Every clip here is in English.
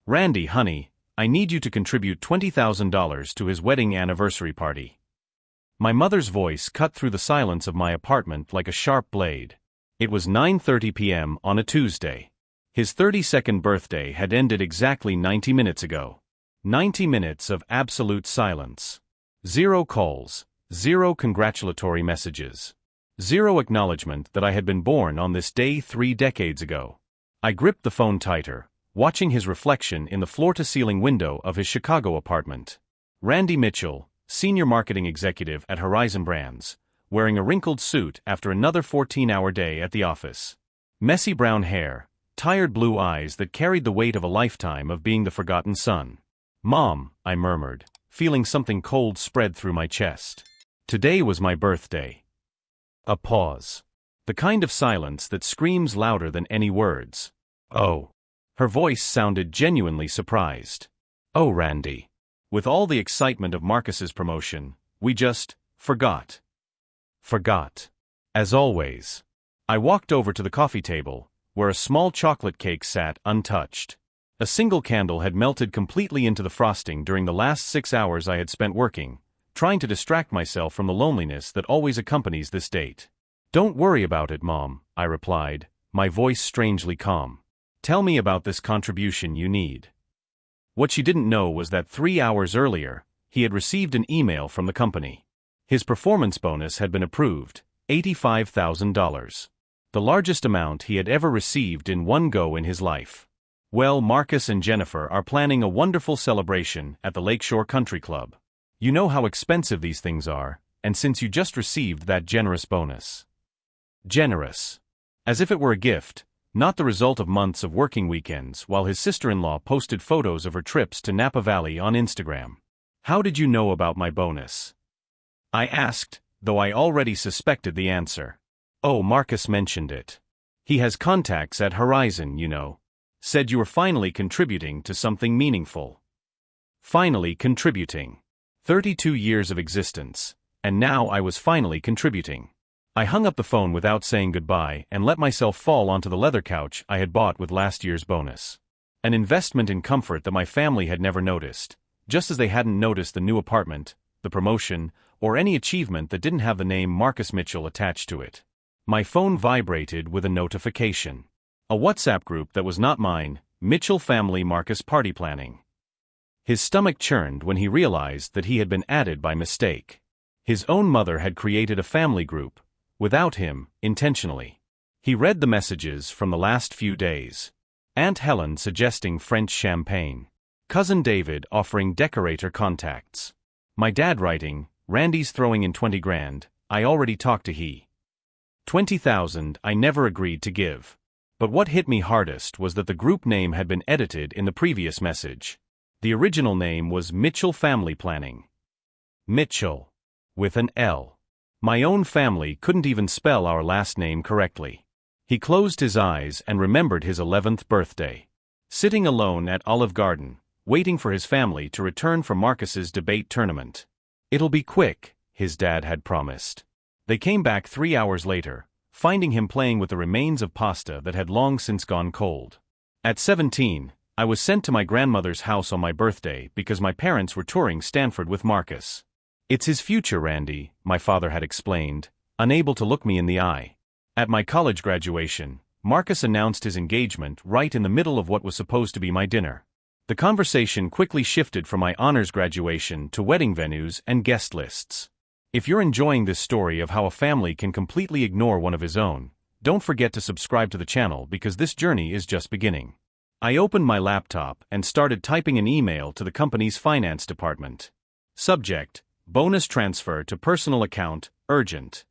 Randy, honey, I need you to contribute $20,000 to his wedding anniversary party. My mother's voice cut through the silence of my apartment like a sharp blade. It was 9:30 p.m. on a Tuesday. His 32nd birthday had ended exactly 90 minutes ago. 90 minutes of absolute silence. Zero calls, zero congratulatory messages. Zero acknowledgement that I had been born on this day 3 decades ago. I gripped the phone tighter, watching his reflection in the floor-to-ceiling window of his Chicago apartment. Randy Mitchell, senior marketing executive at Horizon Brands, wearing a wrinkled suit after another 14-hour day at the office. Messy brown hair, tired blue eyes that carried the weight of a lifetime of being the forgotten son. "Mom," I murmured, feeling something cold spread through my chest. Today was my birthday. A pause. The kind of silence that screams louder than any words. "Oh." Her voice sounded genuinely surprised. "Oh, Randy. With all the excitement of Marcus's promotion, we just forgot." Forgot. As always. I walked over to the coffee table, where a small chocolate cake sat untouched. A single candle had melted completely into the frosting during the last 6 hours I had spent working, trying to distract myself from the loneliness that always accompanies this date. "Don't worry about it, Mom," I replied, my voice strangely calm. "Tell me about this contribution you need." What she didn't know was that 3 hours earlier, he had received an email from the company. His performance bonus had been approved, $85,000. The largest amount he had ever received in one go in his life. Well, Marcus and Jennifer are planning a wonderful celebration at the Lakeshore Country Club. You know how expensive these things are, and since you just received that generous bonus. Generous. As if it were a gift, not the result of months of working weekends while his sister-in-law posted photos of her trips to Napa Valley on Instagram. "How did you know about my bonus?" I asked, though I already suspected the answer. "Oh, Marcus mentioned it. He has contacts at Horizon, you know. Said you were finally contributing to something meaningful." Finally contributing. 32 years of existence, and now I was finally contributing. I hung up the phone without saying goodbye and let myself fall onto the leather couch I had bought with last year's bonus. An investment in comfort that my family had never noticed, just as they hadn't noticed the new apartment, the promotion, or any achievement that didn't have the name Marcus Mitchell attached to it. My phone vibrated with a notification. A WhatsApp group that was not mine, Mitchell Family Marcus Party Planning. His stomach churned when he realized that he had been added by mistake. His own mother had created a family group, without him, intentionally. He read the messages from the last few days. Aunt Helen suggesting French champagne. Cousin David offering decorator contacts. My dad writing, "Randy's throwing in 20 grand, I already talked to he." 20,000 I never agreed to give. But what hit me hardest was that the group name had been edited in the previous message. The original name was Mitchell Family Planning. Mitchell. With an L. My own family couldn't even spell our last name correctly. He closed his eyes and remembered his 11th birthday. Sitting alone at Olive Garden, waiting for his family to return from Marcus's debate tournament. "It'll be quick," his dad had promised. They came back 3 hours later, finding him playing with the remains of pasta that had long since gone cold. At 17, I was sent to my grandmother's house on my birthday because my parents were touring Stanford with Marcus. "It's his future, Randy," my father had explained, unable to look me in the eye. At my college graduation, Marcus announced his engagement right in the middle of what was supposed to be my dinner. The conversation quickly shifted from my honors graduation to wedding venues and guest lists. If you're enjoying this story of how a family can completely ignore one of his own, don't forget to subscribe to the channel because this journey is just beginning. I opened my laptop and started typing an email to the company's finance department. Subject: bonus transfer to personal account, urgent.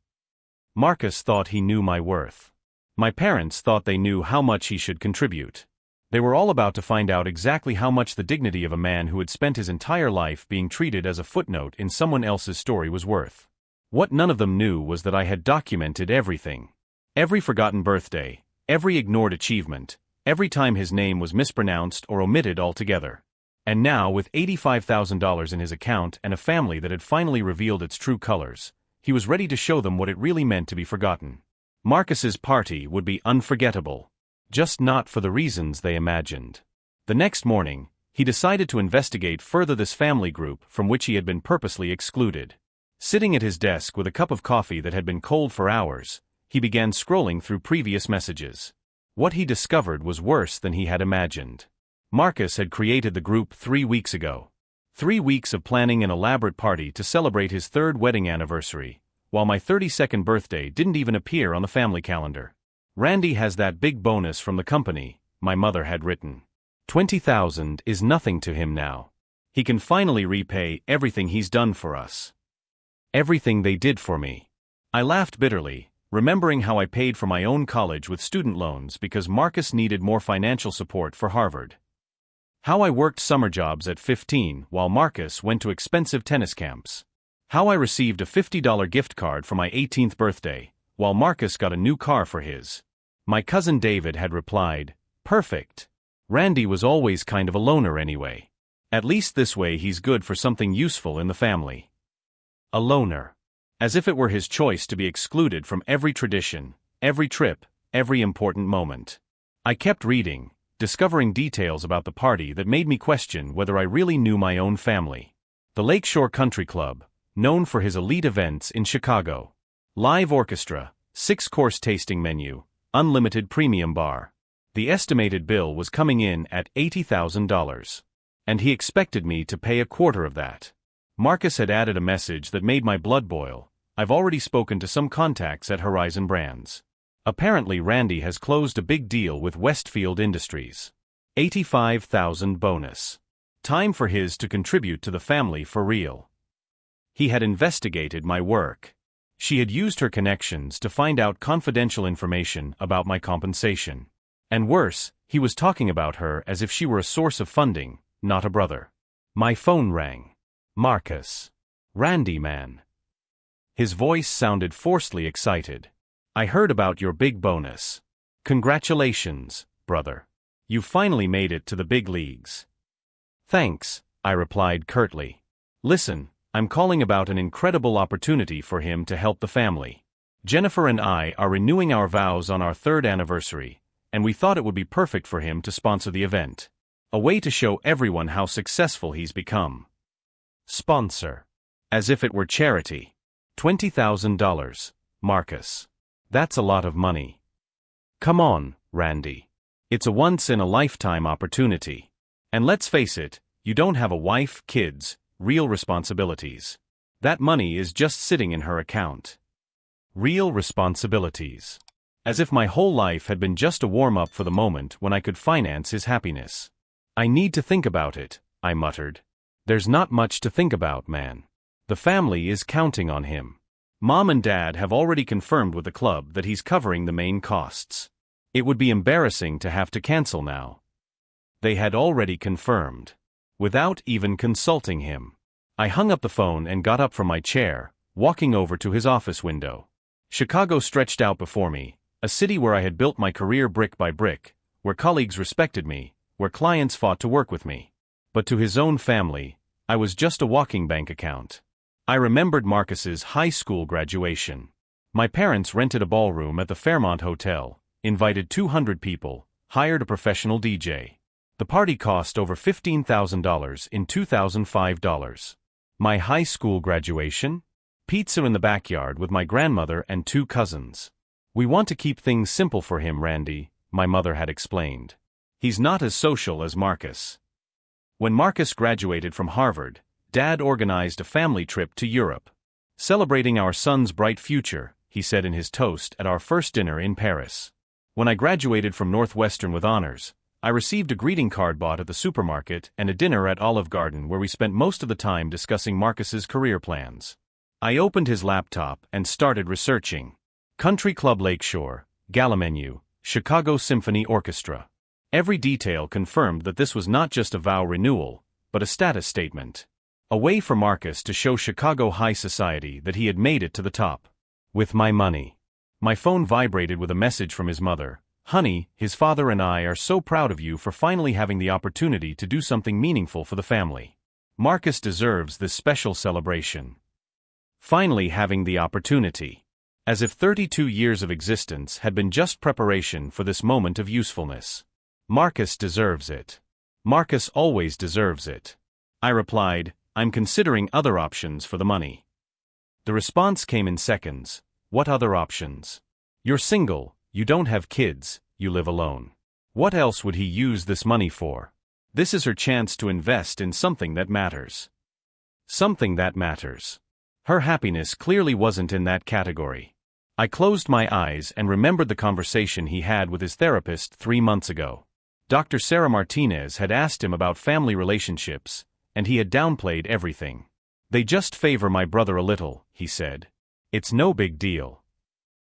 Marcus thought he knew my worth. My parents thought they knew how much he should contribute. They were all about to find out exactly how much the dignity of a man who had spent his entire life being treated as a footnote in someone else's story was worth. What none of them knew was that I had documented everything. Every forgotten birthday, every ignored achievement, every time his name was mispronounced or omitted altogether. And now, with $85,000 in his account and a family that had finally revealed its true colors, he was ready to show them what it really meant to be forgotten. Marcus's party would be unforgettable. Just not for the reasons they imagined. The next morning, he decided to investigate further this family group from which he had been purposely excluded. Sitting at his desk with a cup of coffee that had been cold for hours, he began scrolling through previous messages. What he discovered was worse than he had imagined. Marcus had created the group 3 weeks ago. 3 weeks of planning an elaborate party to celebrate his 3rd wedding anniversary, while my 32nd birthday didn't even appear on the family calendar. Randy has that big bonus from the company, my mother had written. 20,000 is nothing to him now. He can finally repay everything he's done for us. Everything they did for me. I laughed bitterly, remembering how I paid for my own college with student loans because Marcus needed more financial support for Harvard. How I worked summer jobs at 15 while Marcus went to expensive tennis camps. How I received a $50 gift card for my 18th birthday, while Marcus got a new car for his. My cousin David had replied, "Perfect. Randy was always kind of a loner anyway. At least this way he's good for something useful in the family." A loner. As if it were his choice to be excluded from every tradition, every trip, every important moment. I kept reading, discovering details about the party that made me question whether I really knew my own family. The Lakeshore Country Club, known for his elite events in Chicago. Live orchestra, 6-course tasting menu, unlimited premium bar. The estimated bill was coming in at $80,000. And he expected me to pay a quarter of that. Marcus had added a message that made my blood boil. "I've already spoken to some contacts at Horizon Brands. Apparently Randy has closed a big deal with Westfield Industries. 85,000 bonus. Time for his to contribute to the family for real." He had investigated my work. She had used her connections to find out confidential information about my compensation. And worse, he was talking about her as if she were a source of funding, not a brother. My phone rang. "Marcus. Randy, man." His voice sounded forcedly excited. "I heard about your big bonus. Congratulations, brother. You finally made it to the big leagues." "Thanks," I replied curtly. "Listen, I'm calling about an incredible opportunity for him to help the family. Jennifer and I are renewing our vows on our 3rd anniversary, and we thought it would be perfect for him to sponsor the event. A way to show everyone how successful he's become." Sponsor. As if it were charity. $20,000, Marcus. That's a lot of money. Come on, Randy. It's a once-in-a-lifetime opportunity. And let's face it, you don't have a wife, kids, real responsibilities. That money is just sitting in her account. Real responsibilities. As if my whole life had been just a warm-up for the moment when I could finance his happiness. "I need to think about it," I muttered. "There's not much to think about, man. The family is counting on him. Mom and Dad have already confirmed with the club that he's covering the main costs. It would be embarrassing to have to cancel now." They had already confirmed. Without even consulting him. I hung up the phone and got up from my chair, walking over to his office window. Chicago stretched out before me, a city where I had built my career brick by brick, where colleagues respected me, where clients fought to work with me. But to his own family, I was just a walking bank account. I remembered Marcus's high school graduation. My parents rented a ballroom at the Fairmont Hotel, invited 200 people, hired a professional DJ. The party cost over $15,000 in $2005. My high school graduation? Pizza in the backyard with my grandmother and 2 cousins. "We want to keep things simple for him, Randy," my mother had explained. "He's not as social as Marcus." When Marcus graduated from Harvard, Dad organized a family trip to Europe. "Celebrating our son's bright future," he said in his toast at our first dinner in Paris. When I graduated from Northwestern with honors, I received a greeting card bought at the supermarket and a dinner at Olive Garden where we spent most of the time discussing Marcus's career plans. I opened his laptop and started researching. Country Club Lakeshore, GALA menu, Chicago Symphony Orchestra. Every detail confirmed that this was not just a vow renewal, but a status statement. A way for Marcus to show Chicago high society that he had made it to the top. With my money. My phone vibrated with a message from his mother. "Honey, his father and I are so proud of you for finally having the opportunity to do something meaningful for the family. Marcus deserves this special celebration." Finally having the opportunity. As if 32 years of existence had been just preparation for this moment of usefulness. Marcus deserves it. Marcus always deserves it. I replied, I'm considering other options for the money. The response came in seconds. What other options? You're single, you don't have kids, you live alone. What else would he use this money for? This is her chance to invest in something that matters. Something that matters. Her happiness clearly wasn't in that category. I closed my eyes and remembered the conversation he had with his therapist 3 months ago. Dr. Sarah Martinez had asked him about family relationships, and he had downplayed everything. They just favor my brother a little, he said. It's no big deal.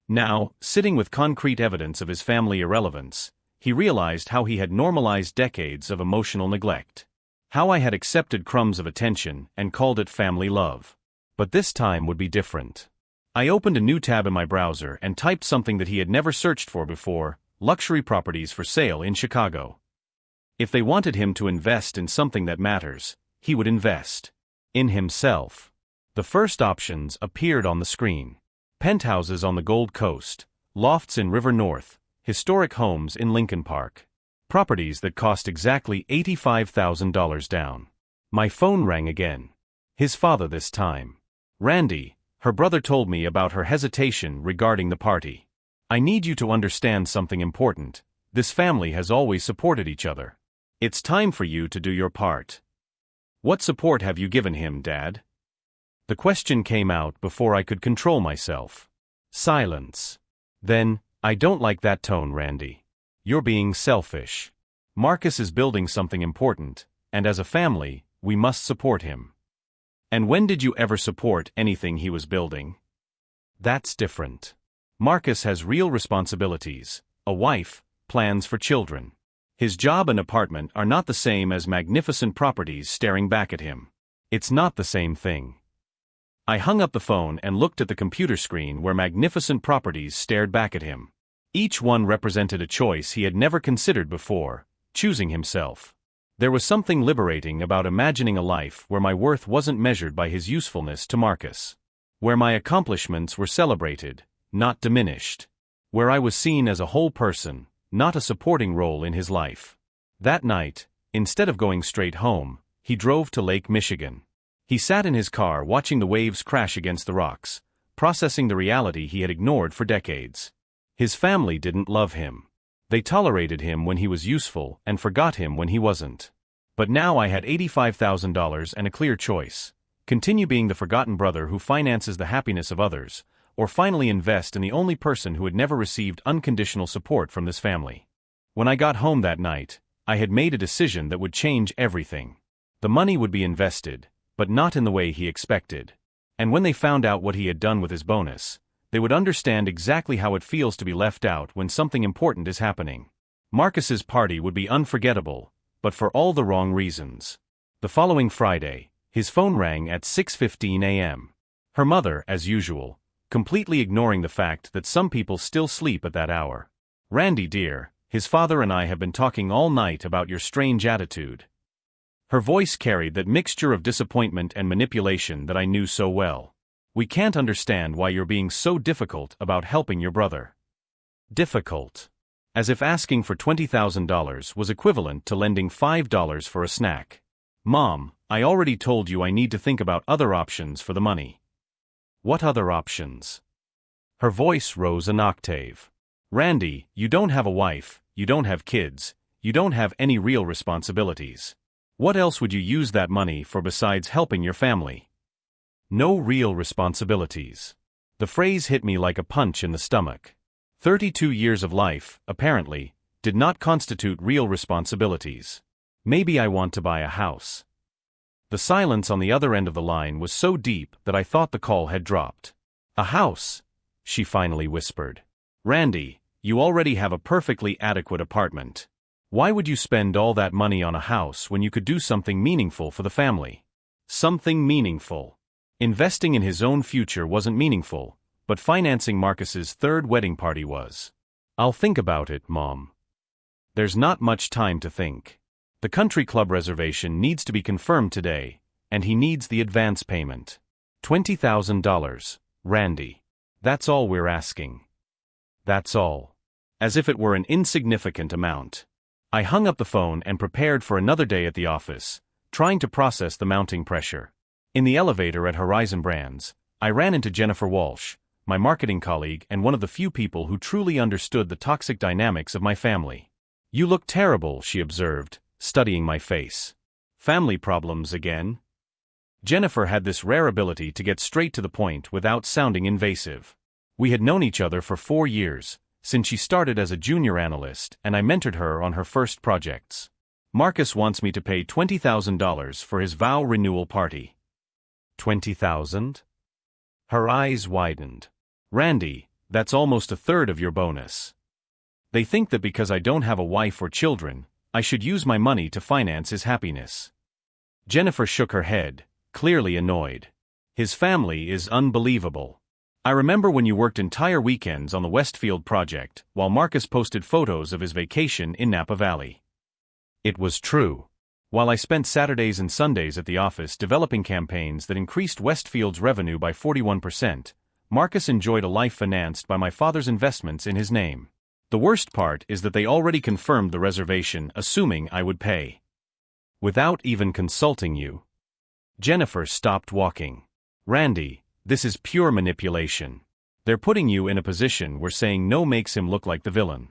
Now, sitting with concrete evidence of his family irrelevance, he realized how he had normalized decades of emotional neglect. How I had accepted crumbs of attention and called it family love. But this time would be different. I opened a new tab in my browser and typed something that he had never searched for before: luxury properties for sale in Chicago. If they wanted him to invest in something that matters, he would invest in himself. The first options appeared on the screen. Penthouses on the Gold Coast, lofts in River North, historic homes in Lincoln Park. Properties that cost exactly $85,000 down. My phone rang again. His father this time. Randy, her brother told me about her hesitation regarding the party. I need you to understand something important. This family has always supported each other. It's time for you to do your part. What support have you given him, Dad? The question came out before I could control myself. Silence. Then, I don't like that tone, Randy. You're being selfish. Marcus is building something important, and as a family, we must support him. And when did you ever support anything he was building? That's different. Marcus has real responsibilities, a wife, plans for children. His job and apartment are not the same as magnificent properties staring back at him. It's not the same thing. I hung up the phone and looked at the computer screen where magnificent properties stared back at him. Each one represented a choice he had never considered before, choosing himself. There was something liberating about imagining a life where my worth wasn't measured by his usefulness to Marcus. Where my accomplishments were celebrated, not diminished. Where I was seen as a whole person, not a supporting role in his life. That night, instead of going straight home, he drove to Lake Michigan. He sat in his car watching the waves crash against the rocks, processing the reality he had ignored for decades. His family didn't love him. They tolerated him when he was useful and forgot him when he wasn't. But now I had $85,000 and a clear choice: continue being the forgotten brother who finances the happiness of others, or finally invest in the only person who had never received unconditional support from this family. When I got home that night, I had made a decision that would change everything. The money would be invested, but not in the way he expected. And when they found out what he had done with his bonus, they would understand exactly how it feels to be left out when something important is happening. Marcus's party would be unforgettable, but for all the wrong reasons. The following Friday, his phone rang at 6:15 a.m. Her mother, as usual, completely ignoring the fact that some people still sleep at that hour. Randy dear, his father and I have been talking all night about your strange attitude. Her voice carried that mixture of disappointment and manipulation that I knew so well. We can't understand why you're being so difficult about helping your brother. Difficult. As if asking for $20,000 was equivalent to lending $5 for a snack. Mom, I already told you I need to think about other options for the money. What other options? Her voice rose an octave. Randy, you don't have a wife, you don't have kids, you don't have any real responsibilities. What else would you use that money for besides helping your family? No real responsibilities. The phrase hit me like a punch in the stomach. 32 years of life, apparently, did not constitute real responsibilities. Maybe I want to buy a house. The silence on the other end of the line was so deep that I thought the call had dropped. A house, she finally whispered. Randy, you already have a perfectly adequate apartment. Why would you spend all that money on a house when you could do something meaningful for the family? Something meaningful. Investing in his own future wasn't meaningful, but financing Marcus's third wedding party was. I'll think about it, Mom. There's not much time to think. The country club reservation needs to be confirmed today, and he needs the advance payment. $20,000, Randy. That's all we're asking. That's all. As if it were an insignificant amount. I hung up the phone and prepared for another day at the office, trying to process the mounting pressure. In the elevator at Horizon Brands, I ran into Jennifer Walsh, my marketing colleague and one of the few people who truly understood the toxic dynamics of my family. "You look terrible," she observed, studying my face. "Family problems again?" Jennifer had this rare ability to get straight to the point without sounding invasive. We had known each other for 4 years, since she started as a junior analyst and I mentored her on her first projects. "Marcus wants me to pay $20,000 for his vow renewal party." $20,000? Her eyes widened. "Randy, that's almost a third of your bonus. They think that because I don't have a wife or children, I should use my money to finance his happiness." Jennifer shook her head, clearly annoyed. "His family is unbelievable. I remember when you worked entire weekends on the Westfield project, while Marcus posted photos of his vacation in Napa Valley." It was true. While I spent Saturdays and Sundays at the office developing campaigns that increased Westfield's revenue by 41%, Marcus enjoyed a life financed by my father's investments in his name. The worst part is that they already confirmed the reservation, assuming I would pay. "Without even consulting you." Jennifer stopped walking. "Randy, this is pure manipulation. They're putting you in a position where saying no makes him look like the villain."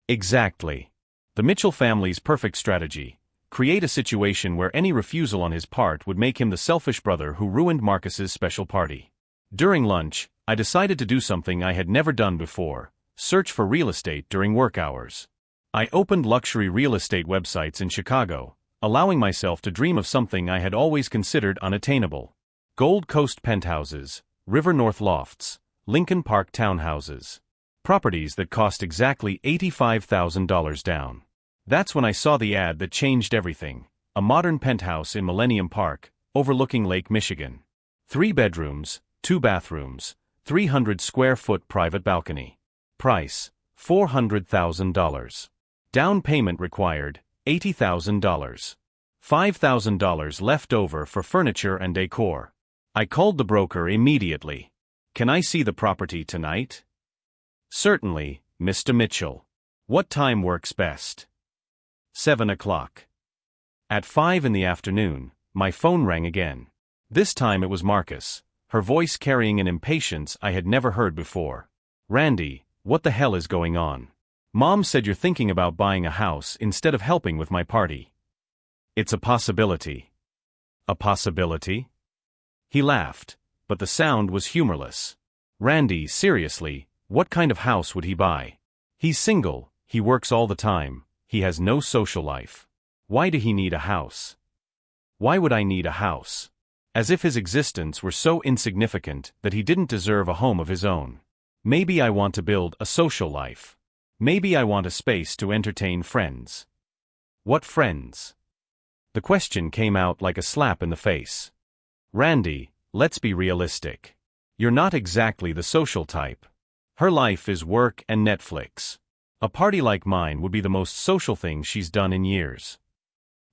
"Exactly. The Mitchell family's perfect strategy: create a situation where any refusal on his part would make him the selfish brother who ruined Marcus's special party." During lunch, I decided to do something I had never done before: search for real estate during work hours. I opened luxury real estate websites in Chicago, allowing myself to dream of something I had always considered unattainable. Gold Coast penthouses, River North lofts, Lincoln Park townhouses. Properties that cost exactly $85,000 down. That's when I saw the ad that changed everything: a modern penthouse in Millennium Park, overlooking Lake Michigan. 3 bedrooms, 2 bathrooms, 300-square-foot private balcony. Price: $400,000. Down payment required: $80,000. $5,000 left over for furniture and decor. I called the broker immediately. "Can I see the property tonight?" "Certainly, Mr. Mitchell. What time works best?" 7 o'clock. At 5 in the afternoon, my phone rang again. This time it was Marcus, her voice carrying an impatience I had never heard before. "Randy, what the hell is going on? Mom said you're thinking about buying a house instead of helping with my party." "It's a possibility." "A possibility?" He laughed, but the sound was humorless. "Randy, seriously, what kind of house would he buy? He's single, he works all the time, he has no social life. Why do he need a house?" "Why would I need a house?" As if his existence were so insignificant that he didn't deserve a home of his own. "Maybe I want to build a social life. Maybe I want a space to entertain friends." "What friends?" The question came out like a slap in the face. "Randy, let's be realistic. You're not exactly the social type. Her life is work and Netflix. A party like mine would be the most social thing she's done in years."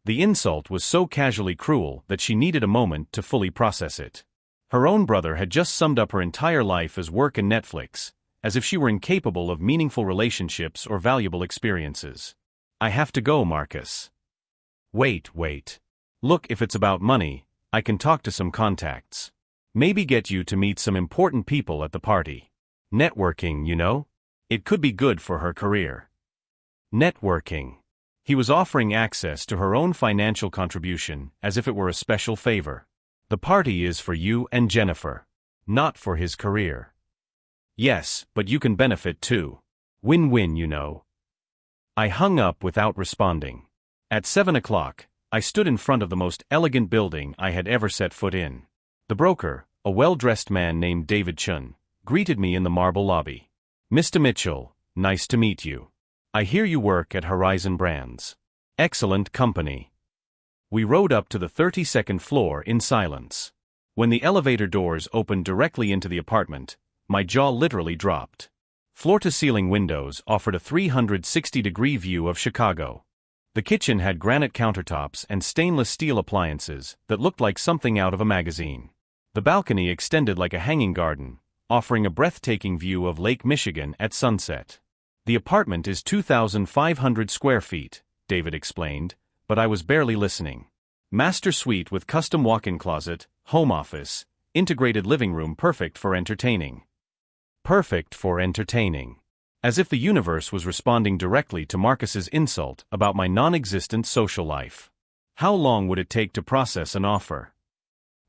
The insult was so casually cruel that she needed a moment to fully process it. Her own brother had just summed up her entire life as work and Netflix, as if she were incapable of meaningful relationships or valuable experiences. "I have to go, Marcus." Wait. Look, if it's about money, I can talk to some contacts. Maybe get you to meet some important people at the party. Networking, you know? It could be good for her career." Networking. He was offering access to her own financial contribution as if it were a special favor. "The party is for you and Jennifer. Not for his career." "Yes, but you can benefit too. Win-win, you know." I hung up without responding. At 7 o'clock, I stood in front of the most elegant building I had ever set foot in. The broker, a well-dressed man named David Chun, greeted me in the marble lobby. "Mr. Mitchell, nice to meet you. I hear you work at Horizon Brands. Excellent company." We rode up to the 32nd floor in silence. When the elevator doors opened directly into the apartment, my jaw literally dropped. Floor-to-ceiling windows offered a 360-degree view of Chicago. The kitchen had granite countertops and stainless steel appliances that looked like something out of a magazine. The balcony extended like a hanging garden, offering a breathtaking view of Lake Michigan at sunset. The apartment is 2,500 square feet, David explained, but I was barely listening. Master suite with custom walk-in closet, home office, integrated living room, perfect for entertaining. Perfect for entertaining. As if the universe was responding directly to Marcus's insult about my non-existent social life. How long would it take to process an offer?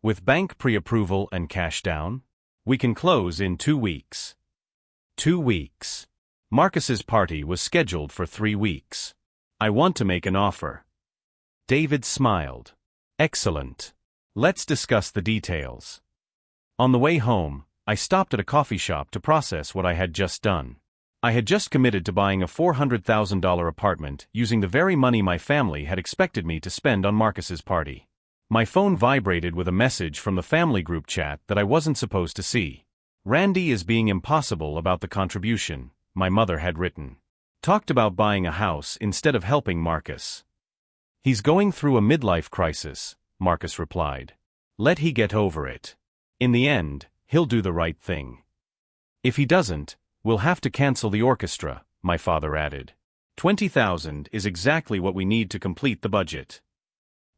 With bank pre-approval and cash down? We can close in 2 weeks. 2 weeks. Marcus's party was scheduled for 3 weeks. I want to make an offer. David smiled. Excellent. Let's discuss the details. On the way home, I stopped at a coffee shop to process what I had just done. I had just committed to buying a $400,000 apartment using the very money my family had expected me to spend on Marcus's party. My phone vibrated with a message from the family group chat that I wasn't supposed to see. Randy is being impossible about the contribution, my mother had written. Talked about buying a house instead of helping Marcus. He's going through a midlife crisis, Marcus replied. Let he get over it. In the end, he'll do the right thing. If he doesn't, we'll have to cancel the orchestra, my father added. 20,000 is exactly what we need to complete the budget.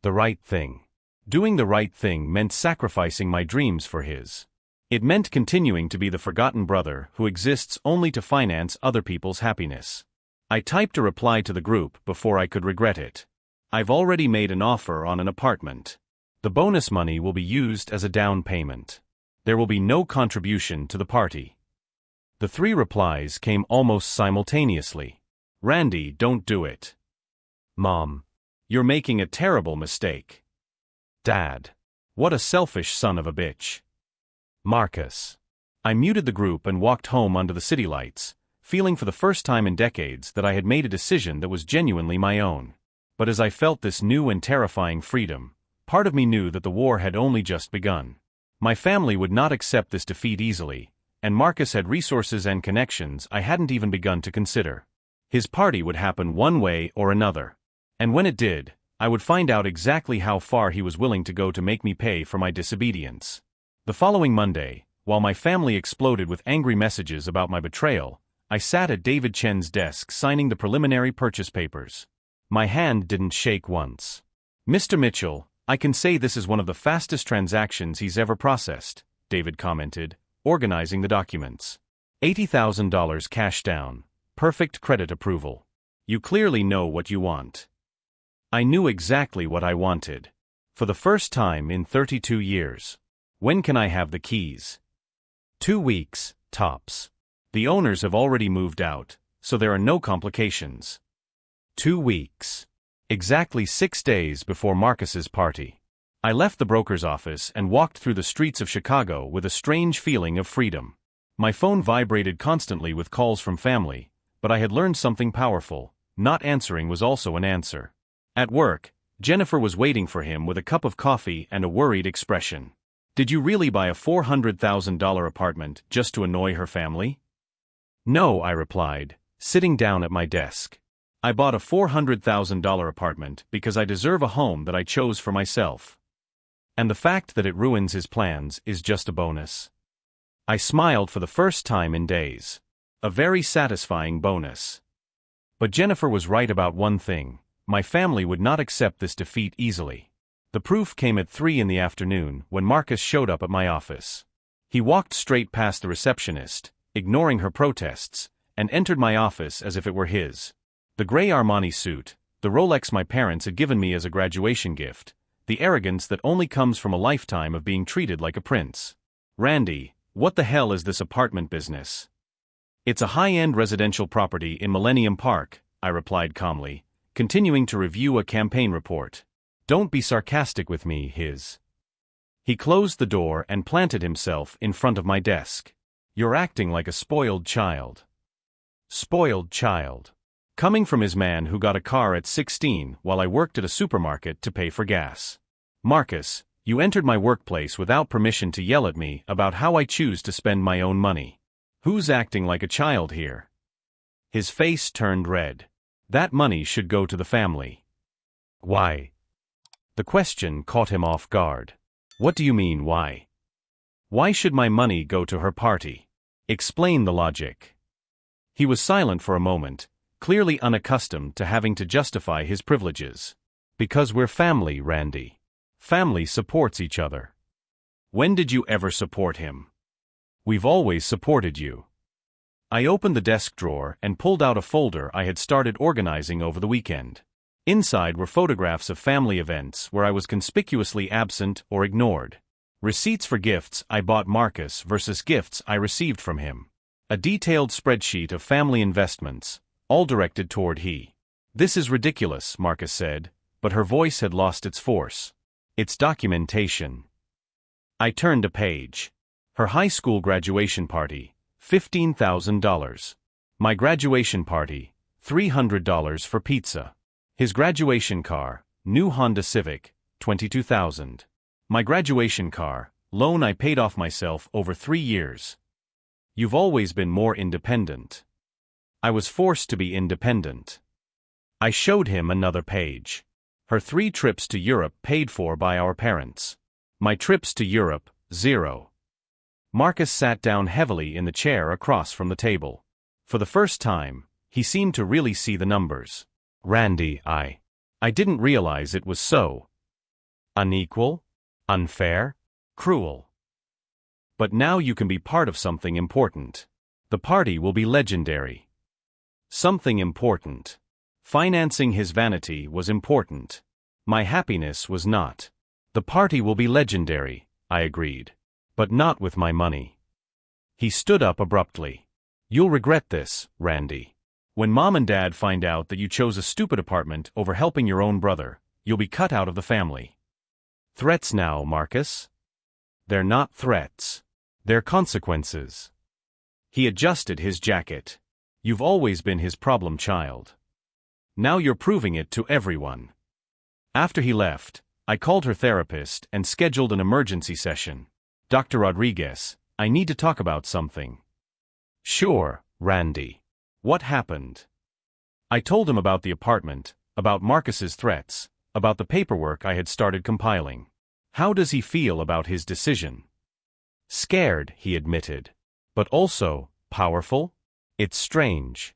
The right thing. Doing the right thing meant sacrificing my dreams for his. It meant continuing to be the forgotten brother who exists only to finance other people's happiness. I typed a reply to the group before I could regret it. I've already made an offer on an apartment. The bonus money will be used as a down payment. There will be no contribution to the party. The 3 replies came almost simultaneously. Randy, don't do it. Mom. You're making a terrible mistake. Dad. What a selfish son of a bitch. Marcus. I muted the group and walked home under the city lights, feeling for the first time in decades that I had made a decision that was genuinely my own. But as I felt this new and terrifying freedom, part of me knew that the war had only just begun. My family would not accept this defeat easily, and Marcus had resources and connections I hadn't even begun to consider. His party would happen one way or another. And when it did, I would find out exactly how far he was willing to go to make me pay for my disobedience. The following Monday, while my family exploded with angry messages about my betrayal, I sat at David Chen's desk signing the preliminary purchase papers. My hand didn't shake once. Mr. Mitchell, I can say this is one of the fastest transactions he's ever processed, David commented, organizing the documents. $80,000 cash down. Perfect credit approval. You clearly know what you want. I knew exactly what I wanted. For the first time in 32 years. When can I have the keys? 2 weeks, tops. The owners have already moved out, so there are no complications. 2 weeks. Exactly 6 days before Marcus's party. I left the broker's office and walked through the streets of Chicago with a strange feeling of freedom. My phone vibrated constantly with calls from family, but I had learned something powerful. Not answering was also an answer. At work, Jennifer was waiting for him with a cup of coffee and a worried expression. Did you really buy a $400,000 apartment just to annoy her family? No, I replied, sitting down at my desk. I bought a $400,000 apartment because I deserve a home that I chose for myself. And the fact that it ruins his plans is just a bonus. I smiled for the first time in days. A very satisfying bonus. But Jennifer was right about one thing. My family would not accept this defeat easily. The proof came at 3 in the afternoon when Marcus showed up at my office. He walked straight past the receptionist, ignoring her protests, and entered my office as if it were his. The gray Armani suit, the Rolex my parents had given me as a graduation gift, the arrogance that only comes from a lifetime of being treated like a prince. Randy, what the hell is this apartment business? It's a high-end residential property in Millennium Park, I replied calmly, continuing to review a campaign report. Don't be sarcastic with me, He closed the door and planted himself in front of my desk. You're acting like a spoiled child. Spoiled child. Coming from his man who got a car at 16 while I worked at a supermarket to pay for gas. Marcus, you entered my workplace without permission to yell at me about how I choose to spend my own money. Who's acting like a child here? His face turned red. That money should go to the family. Why? The question caught him off guard. What do you mean, why? Why should my money go to her party? Explain the logic. He was silent for a moment, clearly unaccustomed to having to justify his privileges. Because we're family, Randy. Family supports each other. When did you ever support him? We've always supported you. I opened the desk drawer and pulled out a folder I had started organizing over the weekend. Inside were photographs of family events where I was conspicuously absent or ignored. Receipts for gifts I bought Marcus versus gifts I received from him. A detailed spreadsheet of family investments, all directed toward he. This is ridiculous, Marcus said, but her voice had lost its force. It's documentation. I turned a page. Her high school graduation party, $15,000. My graduation party, $300 for pizza. His graduation car, new Honda Civic, $22,000. My graduation car, loan I paid off myself over 3 years. You've always been more independent. I was forced to be independent. I showed him another page. Her 3 trips to Europe paid for by our parents. My trips to Europe, 0. Marcus sat down heavily in the chair across from the table. For the first time, he seemed to really see the numbers. Randy, I didn't realize it was so unequal, unfair, cruel. But now you can be part of something important. The party will be legendary. Something important. Financing his vanity was important. My happiness was not. The party will be legendary, I agreed. But not with my money. He stood up abruptly. You'll regret this, Randy. When Mom and Dad find out that you chose a stupid apartment over helping your own brother, you'll be cut out of the family. Threats now, Marcus? They're not threats. They're consequences. He adjusted his jacket. You've always been his problem child. Now you're proving it to everyone. After he left, I called her therapist and scheduled an emergency session. Dr. Rodriguez, I need to talk about something. Sure, Randy. What happened? I told him about the apartment, about Marcus's threats, about the paperwork I had started compiling. How does he feel about his decision? Scared, he admitted. But also, powerful? It's strange.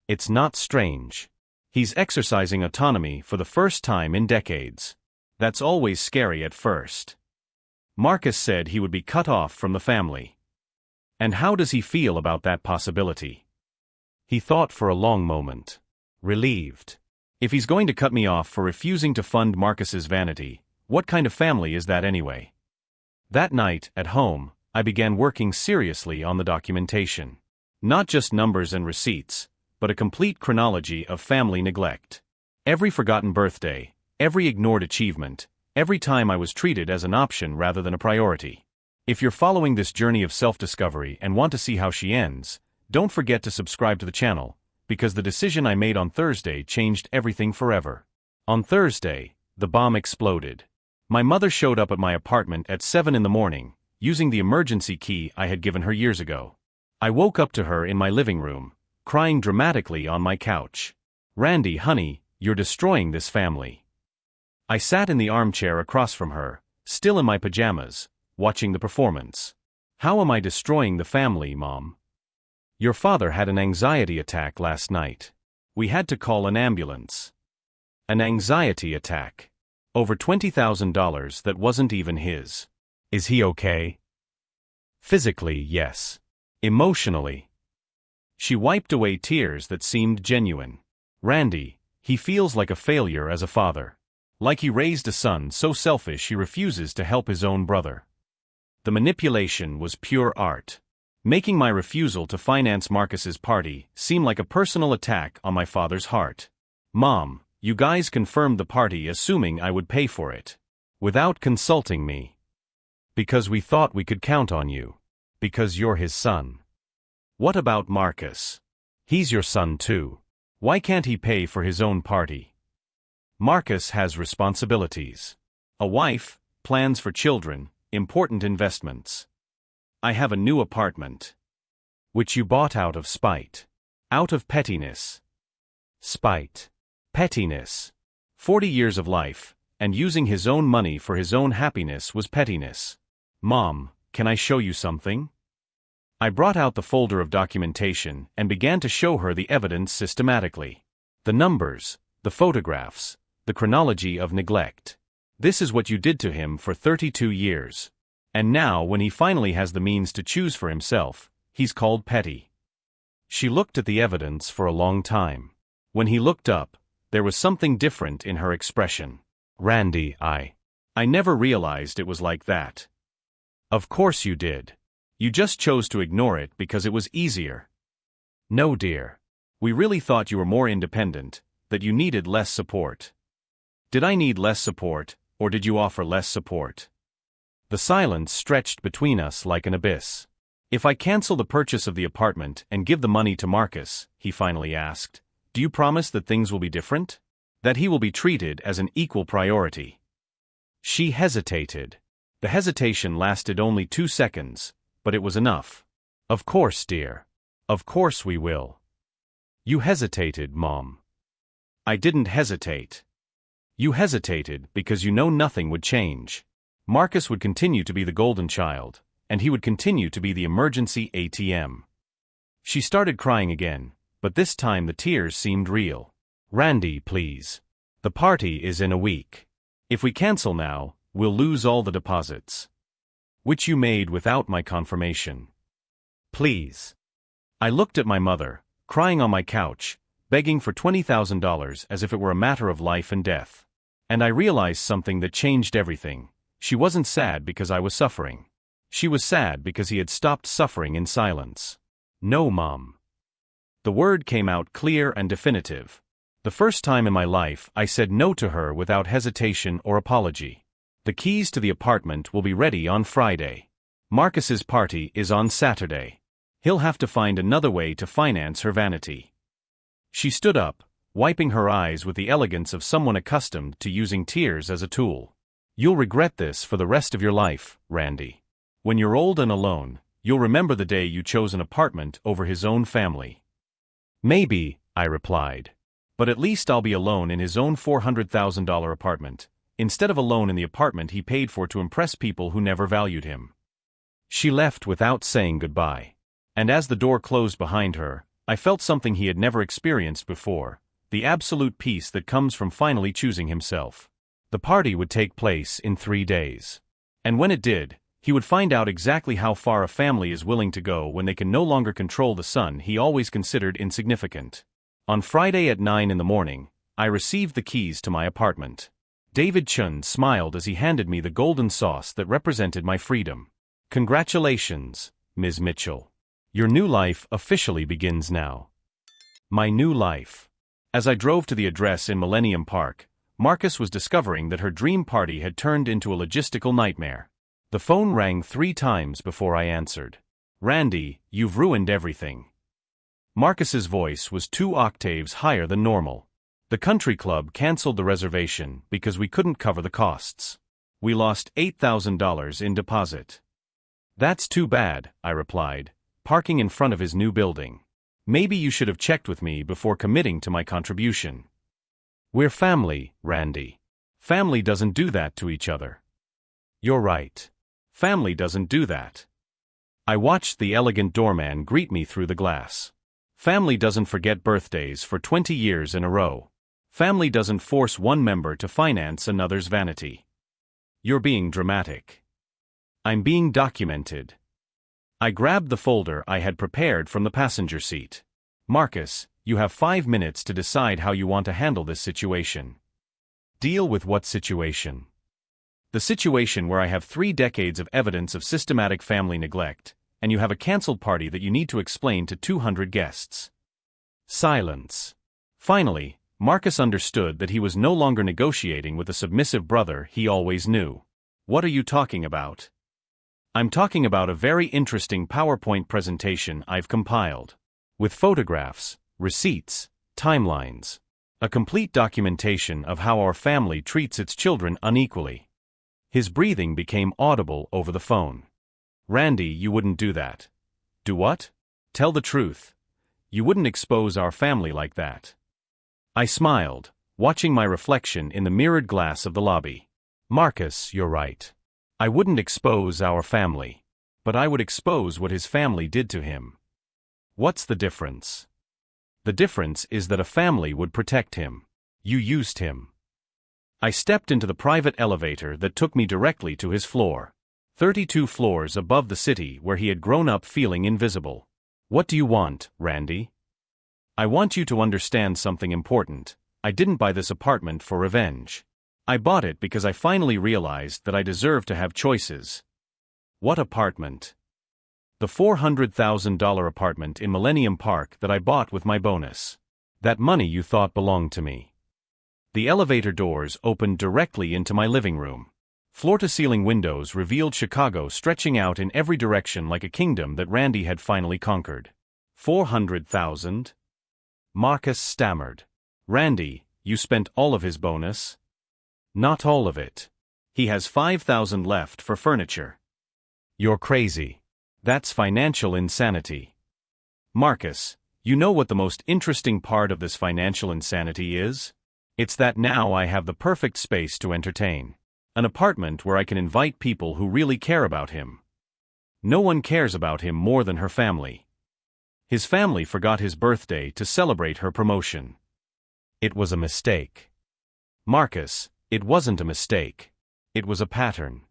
It's not strange. He's exercising autonomy for the first time in decades. That's always scary at first. Marcus said he would be cut off from the family. And how does he feel about that possibility? He thought for a long moment. Relieved. If he's going to cut me off for refusing to fund Marcus's vanity, what kind of family is that anyway? That night, at home, I began working seriously on the documentation. Not just numbers and receipts, but a complete chronology of family neglect. Every forgotten birthday, every ignored achievement, every time I was treated as an option rather than a priority. If you're following this journey of self-discovery and want to see how she ends, don't forget to subscribe to the channel, because the decision I made on Thursday changed everything forever. On Thursday, the bomb exploded. My mother showed up at my apartment at 7 in the morning, using the emergency key I had given her years ago. I woke up to her in my living room, crying dramatically on my couch. Randy, honey, you're destroying this family. I sat in the armchair across from her, still in my pajamas, watching the performance. How am I destroying the family, Mom? Your father had an anxiety attack last night. We had to call an ambulance. An anxiety attack. Over $20,000 that wasn't even his. Is he okay? Physically, yes. Emotionally. She wiped away tears that seemed genuine. Randy, he feels like a failure as a father. Like he raised a son so selfish he refuses to help his own brother. The manipulation was pure art. Making my refusal to finance Marcus's party seem like a personal attack on my father's heart. Mom, you guys confirmed the party assuming I would pay for it. Without consulting me. Because we thought we could count on you. Because you're his son. What about Marcus? He's your son too. Why can't he pay for his own party? Marcus has responsibilities. A wife, plans for children, important investments. I have a new apartment. Which you bought out of spite. Out of pettiness. Spite. Pettiness. 40 years of life, and using his own money for his own happiness was pettiness. Mom, can I show you something? I brought out the folder of documentation and began to show her the evidence systematically. The numbers, the photographs, the chronology of neglect. This is what you did to him for 32 years. And now, when he finally has the means to choose for himself, he's called petty. She looked at the evidence for a long time. When he looked up, there was something different in her expression. Randy, I never realized it was like that. Of course you did. You just chose to ignore it because it was easier. No, dear. We really thought you were more independent, that you needed less support. Did I need less support, or did you offer less support? The silence stretched between us like an abyss. If I cancel the purchase of the apartment and give the money to Marcus, he finally asked, do you promise that things will be different? That he will be treated as an equal priority? She hesitated. The hesitation lasted only 2 seconds, but it was enough. Of course, dear. Of course we will. You hesitated, Mom. I didn't hesitate. You hesitated because you know nothing would change. Marcus would continue to be the golden child, and he would continue to be the emergency ATM. She started crying again, but this time the tears seemed real. Randy, please. The party is in a week. If we cancel now, we'll lose all the deposits. Which you made without my confirmation. Please. I looked at my mother, crying on my couch, begging for $20,000 as if it were a matter of life and death. And I realized something that changed everything. She wasn't sad because I was suffering. She was sad because he had stopped suffering in silence. No, Mom. The word came out clear and definitive. The first time in my life I said no to her without hesitation or apology. The keys to the apartment will be ready on Friday. Marcus's party is on Saturday. He'll have to find another way to finance her vanity. She stood up, wiping her eyes with the elegance of someone accustomed to using tears as a tool. You'll regret this for the rest of your life, Randy. When you're old and alone, you'll remember the day you chose an apartment over his own family. Maybe, I replied. But at least I'll be alone in his own $400,000 apartment, instead of alone in the apartment he paid for to impress people who never valued him. She left without saying goodbye. And as the door closed behind her, I felt something he had never experienced before, the absolute peace that comes from finally choosing himself. The party would take place in 3 days. And when it did, he would find out exactly how far a family is willing to go when they can no longer control the son he always considered insignificant. On Friday at 9 in the morning, I received the keys to my apartment. David Chun smiled as he handed me the golden sauce that represented my freedom. Congratulations, Ms. Mitchell. Your new life officially begins now. My new life. As I drove to the address in Millennium Park, Marcus was discovering that her dream party had turned into a logistical nightmare. The phone rang 3 times before I answered. Randy, you've ruined everything. Marcus's voice was 2 octaves higher than normal. The country club canceled the reservation because we couldn't cover the costs. We lost $8,000 in deposit. That's too bad, I replied, parking in front of his new building. Maybe you should have checked with me before committing to my contribution. We're family, Randy. Family doesn't do that to each other. You're right. Family doesn't do that. I watched the elegant doorman greet me through the glass. Family doesn't forget birthdays for 20 years in a row. Family doesn't force one member to finance another's vanity. You're being dramatic. I'm being documented. I grabbed the folder I had prepared from the passenger seat. Marcus, you have 5 minutes to decide how you want to handle this situation. Deal with what situation? The situation where I have 3 decades of evidence of systematic family neglect, and you have a canceled party that you need to explain to 200 guests. Silence. Finally, Marcus understood that he was no longer negotiating with the submissive brother he always knew. What are you talking about? I'm talking about a very interesting PowerPoint presentation I've compiled. With photographs, receipts, timelines. A complete documentation of how our family treats its children unequally. His breathing became audible over the phone. Randy, you wouldn't do that. Do what? Tell the truth. You wouldn't expose our family like that. I smiled, watching my reflection in the mirrored glass of the lobby. Marcus, you're right. I wouldn't expose our family. But I would expose what his family did to him. What's the difference? The difference is that a family would protect him. You used him. I stepped into the private elevator that took me directly to his floor. 32 floors above the city where he had grown up feeling invisible. What do you want, Randy? I want you to understand something important. I didn't buy this apartment for revenge. I bought it because I finally realized that I deserve to have choices. What apartment? The $400,000 apartment in Millennium Park that I bought with my bonus. That money you thought belonged to me. The elevator doors opened directly into my living room. Floor-to-ceiling windows revealed Chicago stretching out in every direction like a kingdom that Randy had finally conquered. 400,000? Marcus stammered. Randy, you spent all of his bonus? Not all of it. He has $5,000 left for furniture. You're crazy. That's financial insanity. Marcus, you know what the most interesting part of this financial insanity is? It's that now I have the perfect space to entertain. An apartment where I can invite people who really care about him. No one cares about him more than her family. His family forgot his birthday to celebrate her promotion. It was a mistake. Marcus, it wasn't a mistake. It was a pattern.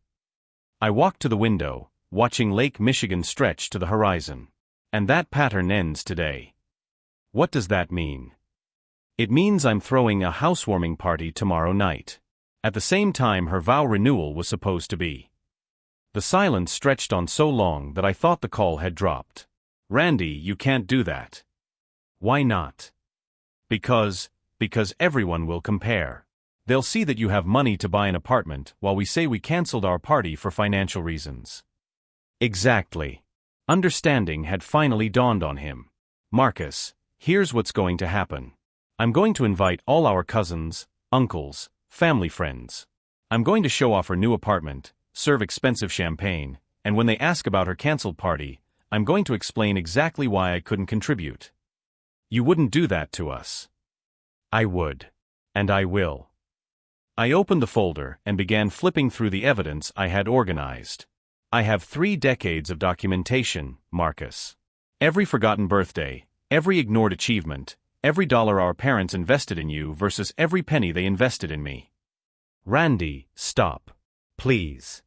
I walked to the window, watching Lake Michigan stretch to the horizon. And that pattern ends today. What does that mean? It means I'm throwing a housewarming party tomorrow night. At the same time her vow renewal was supposed to be. The silence stretched on so long that I thought the call had dropped. Randy, you can't do that. Why not? Because everyone will compare. They'll see that you have money to buy an apartment while we say we canceled our party for financial reasons. Exactly. Understanding had finally dawned on him. Marcus, here's what's going to happen. I'm going to invite all our cousins, uncles, family friends. I'm going to show off her new apartment, serve expensive champagne, and when they ask about her canceled party, I'm going to explain exactly why I couldn't contribute. You wouldn't do that to us. I would. And I will. I opened the folder and began flipping through the evidence I had organized. I have 3 decades of documentation, Marcus. Every forgotten birthday, every ignored achievement, every dollar our parents invested in you versus every penny they invested in me. Randy, stop. Please.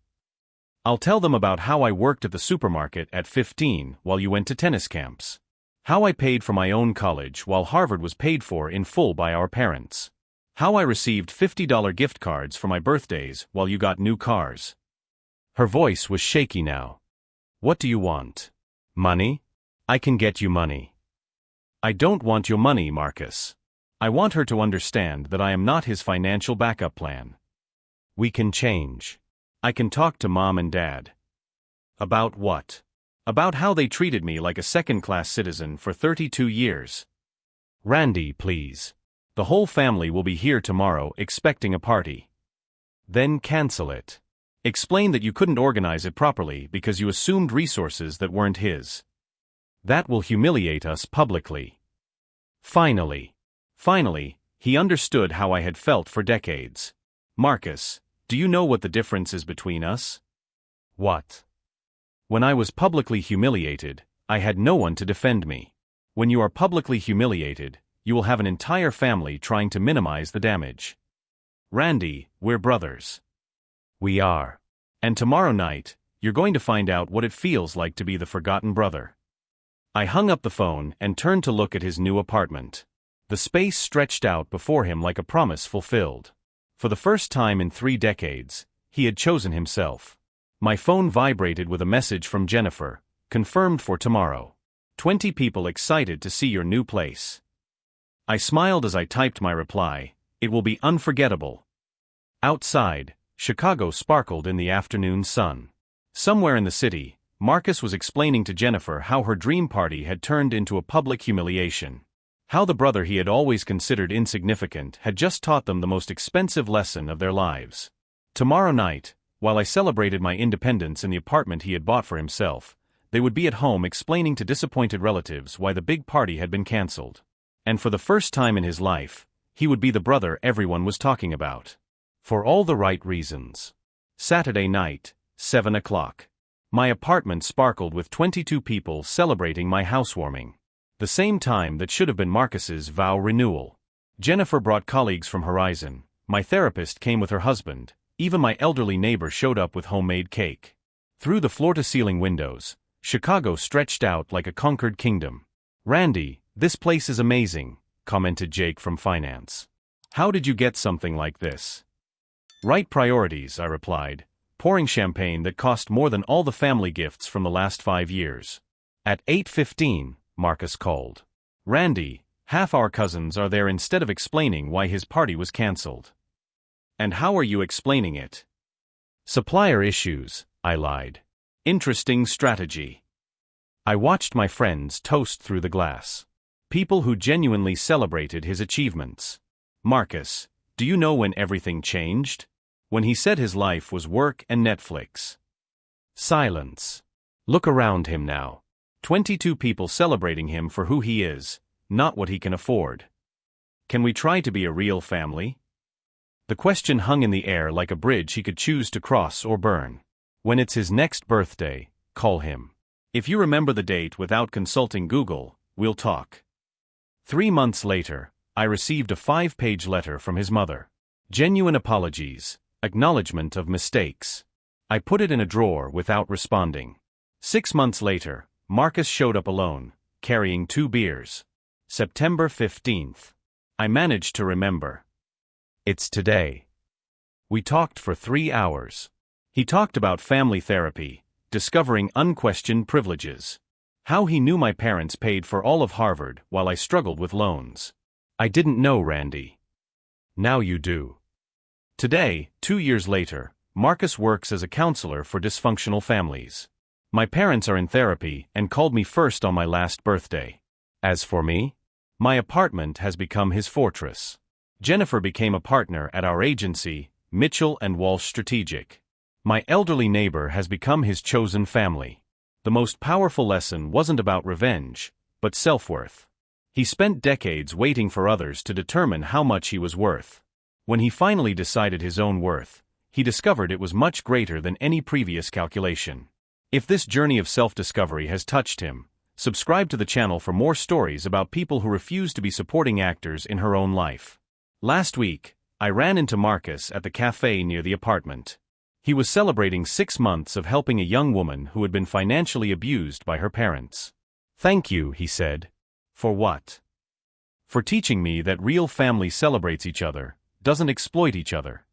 I'll tell them about how I worked at the supermarket at 15 while you went to tennis camps. How I paid for my own college while Harvard was paid for in full by our parents. How I received $50 gift cards for my birthdays while you got new cars. Her voice was shaky now. What do you want? Money? I can get you money. I don't want your money, Marcus. I want her to understand that I am not his financial backup plan. We can change. I can talk to Mom and Dad. About what? About how they treated me like a second-class citizen for 32 years. Randy, please. The whole family will be here tomorrow expecting a party. Then cancel it. Explain that you couldn't organize it properly because you assumed resources that weren't his. That will humiliate us publicly. Finally, he understood how I had felt for decades. Marcus, do you know what the difference is between us? What? When I was publicly humiliated, I had no one to defend me. When you are publicly humiliated, you will have an entire family trying to minimize the damage. Randy, we're brothers. We are. And tomorrow night, you're going to find out what it feels like to be the forgotten brother. I hung up the phone and turned to look at his new apartment. The space stretched out before him like a promise fulfilled. For the first time in 3 decades, he had chosen himself. My phone vibrated with a message from Jennifer, confirmed for tomorrow. 20 people excited to see your new place. I smiled as I typed my reply, it will be unforgettable. Outside, Chicago sparkled in the afternoon sun. Somewhere in the city, Marcus was explaining to Jennifer how her dream party had turned into a public humiliation. How the brother he had always considered insignificant had just taught them the most expensive lesson of their lives. Tomorrow night, while I celebrated my independence in the apartment he had bought for himself, they would be at home explaining to disappointed relatives why the big party had been canceled. And for the first time in his life, he would be the brother everyone was talking about. For all the right reasons. Saturday night, 7 o'clock. My apartment sparkled with 22 people celebrating my housewarming. The same time that should have been Marcus's vow renewal. Jennifer brought colleagues from Horizon, my therapist came with her husband, even my elderly neighbor showed up with homemade cake. Through the floor-to-ceiling windows, Chicago stretched out like a conquered kingdom. "Randy, this place is amazing," commented Jake from finance. "How did you get something like this?" "Right priorities," I replied, pouring champagne that cost more than all the family gifts from the last 5 years. At 8:15, Marcus called. "Randy, half our cousins are there," instead of explaining why his party was cancelled. "And how are you explaining it?" "Supplier issues," I lied. "Interesting strategy." I watched my friends toast through the glass. People who genuinely celebrated his achievements. "Marcus, do you know when everything changed?" "When he said his life was work and Netflix." Silence. Look around him now. 22 people celebrating him for who he is, not what he can afford. Can we try to be a real family? The question hung in the air like a bridge he could choose to cross or burn. When it's his next birthday, call him. If you remember the date without consulting Google, we'll talk. 3 months later, I received a 5-page letter from his mother. Genuine apologies, acknowledgement of mistakes. I put it in a drawer without responding. 6 months later, Marcus showed up alone, carrying 2 beers. September 15th. I managed to remember. It's today. We talked for 3 hours. He talked about family therapy, discovering unquestioned privileges. How he knew my parents paid for all of Harvard while I struggled with loans. I didn't know, Randy. Now you do. Today, 2 years later, Marcus works as a counselor for dysfunctional families. My parents are in therapy and called me first on my last birthday. As for me, my apartment has become his fortress. Jennifer became a partner at our agency, Mitchell & Walsh Strategic. My elderly neighbor has become his chosen family. The most powerful lesson wasn't about revenge, but self-worth. He spent decades waiting for others to determine how much he was worth. When he finally decided his own worth, he discovered it was much greater than any previous calculation. If this journey of self-discovery has touched him, subscribe to the channel for more stories about people who refuse to be supporting actors in her own life. Last week, I ran into Marcus at the cafe near the apartment. He was celebrating 6 months of helping a young woman who had been financially abused by her parents. "Thank you," he said. "For what?" "For teaching me that real family celebrates each other, doesn't exploit each other."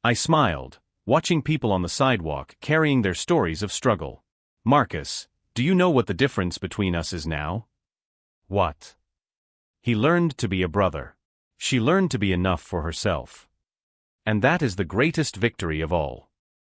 I smiled, watching people on the sidewalk carrying their stories of struggle. "Marcus, do you know what the difference between us is now?" "What?" "He learned to be a brother. She learned to be enough for herself. And that is the greatest victory of all."